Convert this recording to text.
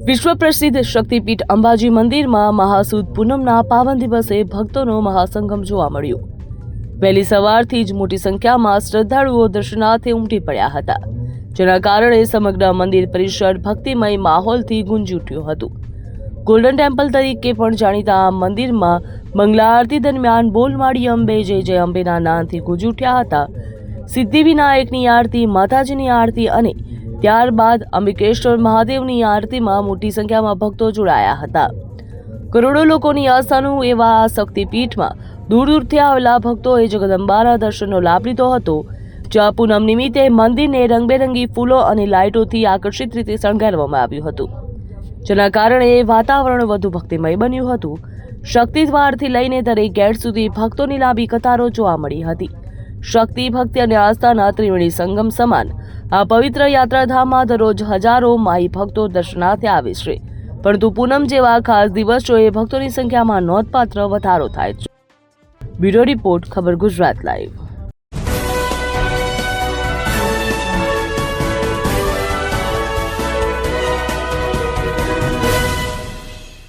વિશ્વ પ્રસિદ્ધ શક્તિપીઠ અંબાજી મંદિરમાં મહાસુદ પૂનમના પાવન દિવસે ભક્તોનો મહાસંગમ જોવા મળ્યો। વહેલી સવારથી જ મોટી સંખ્યામાં શ્રદ્ધાળુઓ દર્શનાર્થે ઉમટી પડ્યા હતા, જેના કારણે સમગ્ર મંદિર પરિસર ભક્તિમય માહોલથી ગુંજી ઉઠ્યું હતું। ગોલ્ડન ટેમ્પલ તરીકે પણ જાણીતા આ મંદિરમાં મંગલા આરતી દરમિયાન બોલ માડી અંબે જય જય અંબેના નાદથી ગુંજી ઉઠ્યા હતા। સિદ્ધિવિનાયકની આરતી, માતાજીની આરતી અને ત્યારબાદ અંબિકેશ્વર મહાદેવની આરતીમાં મોટી સંખ્યામાં ભક્તો જોડાયા હતા। કરોડો લોકોની આસ્થાનું એવા આ શક્તિપીઠમાં દૂર દૂરથી આવેલા ભક્તોએ જગદંબાના દર્શનનો લાભ લીધો હતો, જ્યાં પૂનમ નિમિત્તે મંદિરને રંગબેરંગી ફૂલો અને લાઇટોથી આકર્ષિત રીતે શણગારવામાં આવ્યું હતું, જેના કારણે વાતાવરણ વધુ ભક્તિમય બન્યું હતું। શક્તિદ્વારથી લઈને દરેક ગેટ સુધી ભક્તોની લાંબી કતારો જોવા મળી હતી। શક્તિ, ભક્તિ અને આસ્થાના ત્રિવેણી સંગમ સમાન આ પવિત્ર યાત્રાધામમાં દરરોજ હજારો માઈ ભક્તો દર્શનાર્થે આવે છે, પરંતુ પૂનમ જેવા ખાસ દિવસોએ ભક્તોની સંખ્યામાં નોંધપાત્ર વધારો થાય છે। બ્યુરો રિપોર્ટ, ખબર ગુજરાત લાઈવ।